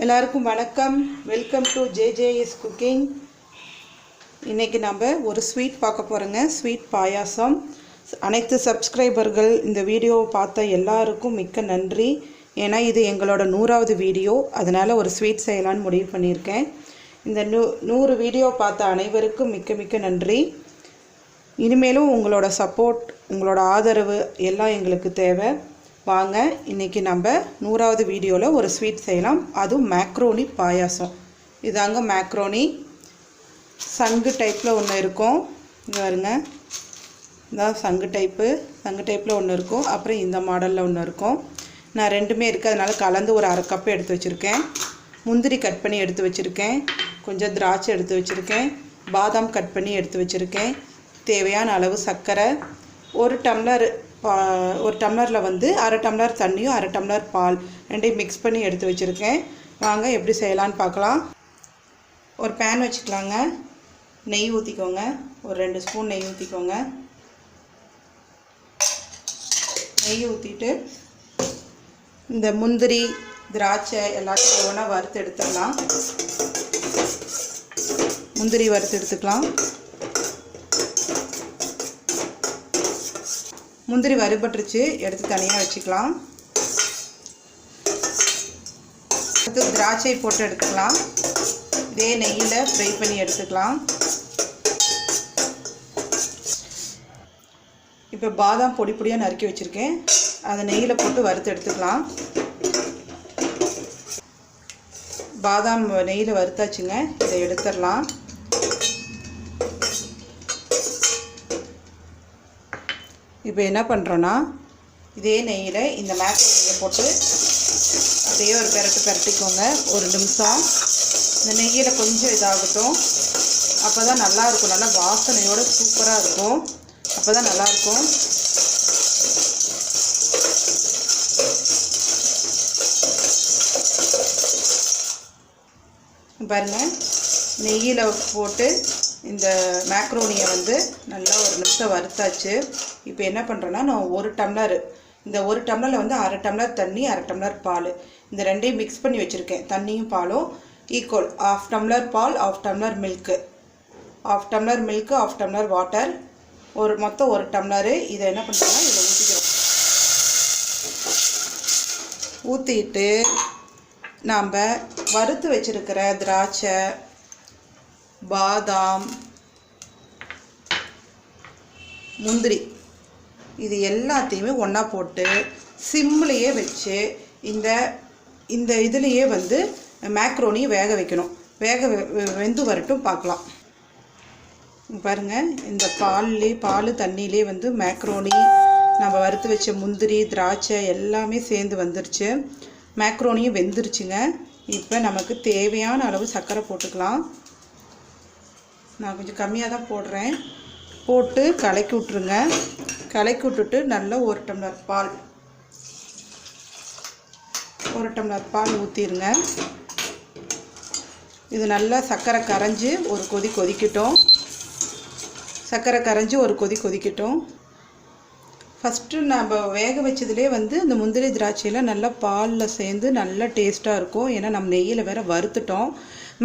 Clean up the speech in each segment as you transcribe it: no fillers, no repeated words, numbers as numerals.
எல்லாருக்கும் வணக்கம். Welcome to JJS cooking. இன்றைக்கி நம்ம ஒரு ஸ்வீட் பார்க்க போகிறோங்க. ஸ்வீட் பாயாசம். அனைத்து சப்ஸ்கிரைபர்கள் இந்த வீடியோவை பார்த்த எல்லாருக்கும் மிக்க நன்றி. ஏன்னா இது எங்களோட 100வது வீடியோ, அதனால் ஒரு ஸ்வீட் செய்யலான்னு முடிவு பண்ணியிருக்கேன். இந்த 100 வீடியோ பார்த்த அனைவருக்கும் மிக்க மிக்க நன்றி. இனிமேலும் உங்களோட சப்போர்ட், உங்களோட ஆதரவு எல்லாம் எங்களுக்கு தேவை. வாங்க, இன்றைக்கி நம்ம 100வது வீடியோவில் ஒரு ஸ்வீட் செய்யலாம். அதுவும் மேக்ரோனி பாயாசம். இதாங்க மேக்ரோனி. சங்கு டைப்பில் ஒன்று இருக்கும். இங்கே பாருங்க, இதான் சங்கு டைப்பில் ஒன்று இருக்கும். அப்புறம் இந்த மாடலில் ஒன்று இருக்கும். நான் ரெண்டுமே இருக்குது, அதனால் கலந்து ஒரு அரை கப்பு எடுத்து வச்சுருக்கேன். முந்திரி கட் பண்ணி எடுத்து வச்சுருக்கேன். கொஞ்சம் திராட்சை எடுத்து வச்சுருக்கேன். பாதாம் கட் பண்ணி எடுத்து வச்சுருக்கேன். தேவையான அளவு சர்க்கரை, ஒரு டம்ளரில் வந்து அரை டம்ளர் தண்ணியும் அரை டம்ளர் பால் ரெண்டையும் மிக்ஸ் பண்ணி எடுத்து வச்சுருக்கேன். வாங்க எப்படி செய்யலான்னு பார்க்கலாம். ஒரு பேன் வச்சுக்கலாங்க. நெய் ஊற்றிக்கோங்க. ஒரு 2 ஸ்பூன் நெய் ஊற்றிக்கோங்க. நெய் ஊற்றிட்டு இந்த முந்திரி திராட்சை எல்லாத்தையும் ஒவ்வொன்றா வறுத்து எடுத்துடலாம். முந்திரி வறுத்து எடுத்துக்கலாம். முந்திரி வறுபட்டுருச்சு, எடுத்து தனியாக வச்சுக்கலாம். அடுத்து திராட்சை போட்டு எடுத்துக்கலாம். இதே நெய்யில் ஃப்ரை பண்ணி எடுத்துக்கலாம். இப்போ பாதாம் பொடி பொடியாக நறுக்கி வச்சுருக்கேன். அதை நெய்யில் போட்டு வறுத்து எடுத்துக்கலாம். பாதாம் நெய்யில் வறுத்தாச்சுங்க. இதை எடுத்துடலாம். இப்போ என்ன பண்ணுறோன்னா, இதே நெய்யில் இந்த மேக்ரோனியை போட்டு அப்படியே ஒரு பெரட்டிக்கோங்க. ஒரு நிமிஷம் இந்த நெய்யில் கொஞ்சம் இதாகட்டும். அப்போ தான் நல்லாயிருக்கும். நல்லா வாசனையோடு சூப்பராக இருக்கும். அப்போ தான் நல்லாயிருக்கும். பாருங்கள், நெய்யில் போட்டு இந்த மேக்ரோனியை வந்து நல்லா ஒரு நிமிஷம் வறுத்தாச்சு. இப்போ என்ன பண்ணுறோன்னா, நான் ஒரு டம்ளரில் வந்து அரை டம்ளர் தண்ணி, அரை டம்ளர் பால், இந்த ரெண்டையும் மிக்ஸ் பண்ணி வச்சுருக்கேன். தண்ணியும் பாலும் ஈக்குவல். 1/2 டம்ளர் பால், 1/2 டம்ளர் மில்க்கு, 1/2 டம்ளர் வாட்டர், மொத்தம் 1 டம்ளரு. இதை என்ன பண்ணுறோன்னா, இதை ஊற்றிக்கிறோம். ஊற்றிட்டு நாம் வறுத்து வச்சுருக்கிற திராட்சை, பாதாம், முந்திரி இது எல்லாத்தையுமே ஒன்றா போட்டு சிம்லேயே வச்சு இந்த இதுலேயே வந்து மேக்ரோனியை வேக வைக்கணும். வெந்து வரட்டும், பார்க்கலாம். பாருங்கள், இந்த பால் தண்ணியிலே வந்து மேக்ரோனி, நம்ம வறுத்து வச்ச முந்திரி திராட்சை எல்லாமே சேர்ந்து வந்துருச்சு. மேக்ரோனியும் வெந்துருச்சுங்க. இப்போ நமக்கு தேவையான அளவு சர்க்கரை போட்டுக்கலாம். நான் கொஞ்சம் கம்மியாக தான் போடுறேன். போட்டு கலக்கி விட்ருங்க. கலக்கி விட்டுட்டு நல்லா 1 டம்ளர் பால் ஊற்றிடுங்க. இது நல்லா சர்க்கரை கரைஞ்சி ஒரு கொதிக்கட்டும். ஃபஸ்ட்டு நம்ம வேக வச்சதுலேயே வந்து இந்த முந்திரி திராட்சையில் நல்லா பாலில் சேர்ந்து நல்லா டேஸ்ட்டாக இருக்கும். ஏன்னா நம்ம நெய்யில் வேறு வறுத்துட்டோம்.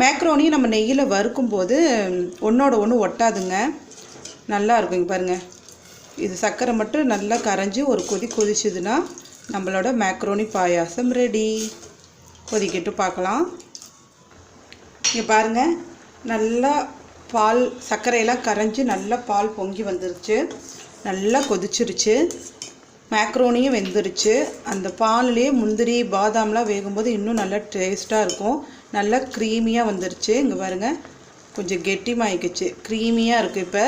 மேக்ரோனி நம்ம நெய்யில் வறுக்கும்போது ஒன்றோட ஒன்று ஒட்டாதுங்க, நல்லா இருக்கும். இங்கே பாருங்கள், இது சர்க்கரை மட்டும் நல்லா கரைஞ்சி ஒரு கொதிச்சுதுன்னா நம்மளோட மேக்ரோனி பாயாசம் ரெடி. கொதிக்கிட்டு பார்க்கலாம். இங்கே பாருங்கள், நல்லா பால் சர்க்கரையெல்லாம் கரைஞ்சி நல்லா பால் பொங்கி வந்துருச்சு. நல்லா கொதிச்சிருச்சு. மேக்ரோனியும் வெந்துருச்சு. அந்த பால்லேயே முந்திரி பாதாம்லாம் வேகும்போது இன்னும் நல்லா டேஸ்ட்டாக இருக்கும். நல்லா க்ரீமியாக வந்துருச்சு. இங்கே பாருங்கள், கொஞ்சம் கெட்டிமாயிக்குச்சு, க்ரீமியாக இருக்குது. இப்போ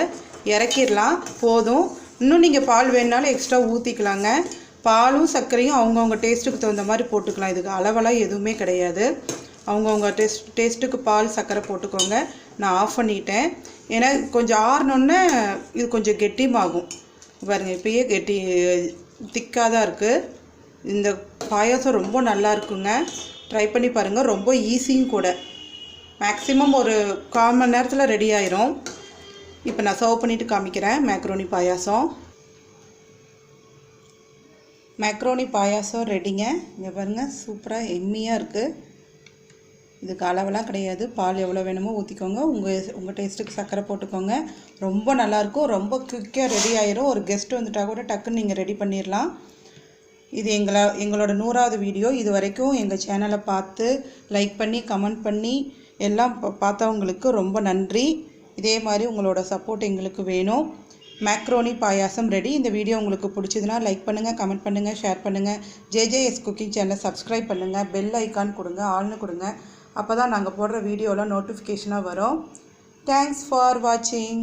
இறக்கிடலாம். போதும். இன்னும் நீங்கள் பால் வேணுனாலும் எக்ஸ்ட்ரா ஊற்றிக்கலாங்க. பாலும் சர்க்கரையும் அவங்கவுங்க டேஸ்ட்டுக்கு தகுந்த மாதிரி போட்டுக்கலாம். இதுக்கு அளவெல்லாம் எதுவுமே கிடையாது. அவங்கவுங்க டேஸ்ட்டுக்கு பால் சர்க்கரை போட்டுக்கோங்க. நான் ஆஃப் பண்ணிட்டேன். ஏன்னா கொஞ்சம் ஆறினோன்னே இது கொஞ்சம் கெட்டிமாகும். பாருங்கள், இப்போயே திக்காக தான் இருக்குது. இந்த பாயாசம் ரொம்ப நல்லா இருக்குங்க. ட்ரை பண்ணி பாருங்கள். ரொம்ப ஈஸியும் கூட. மேக்ஸிமம் ஒரு 1/4 மணி நேரத்தில் ரெடி ஆயிரும். இப்போ நான் சர்வ் பண்ணிவிட்டு காமிக்கிறேன். மேக்ரோனி பாயாசம் ரெடிங்க. இங்கே பாருங்கள், சூப்பராக எம்மியாக இருக்குது. இதுக்கு அளவெல்லாம் கிடையாது. பால் எவ்வளோ வேணுமோ ஊற்றிக்கோங்க. உங்கள் டேஸ்ட்டுக்கு சர்க்கரை போட்டுக்கோங்க. ரொம்ப நல்லாயிருக்கும். ரொம்ப குயிக்காக ரெடி ஆயிரும். ஒரு கெஸ்ட் வந்துட்டால் கூட டக்குன்னு நீங்கள் ரெடி பண்ணிடலாம். இது எங்களோட 100வது வீடியோ. இது வரைக்கும் எங்கள் சேனலை பார்த்து லைக் பண்ணி கமெண்ட் பண்ணி எல்லாம் பார்த்தவங்களுக்கு ரொம்ப நன்றி. இதே மாதிரி உங்களோட சப்போர்ட் எங்களுக்கு வேணும். மேக்ரோனி பாயாசம் ரெடி. இந்த வீடியோ உங்களுக்கு பிடிச்சதுன்னா லைக் பண்ணுங்கள், கமெண்ட் பண்ணுங்கள், ஷேர் பண்ணுங்கள். ஜேஜேஎஸ் குக்கிங் சேனலை சப்ஸ்கிரைப் பண்ணுங்கள். பெல் ஐக்கான் கொடுங்க, ஆல்னு கொடுங்க. அப்போ தான் நாங்கள் போடுற வீடியோலாம் நோட்டிஃபிகேஷனாக வரும். தேங்க்ஸ் ஃபார் வாட்சிங்.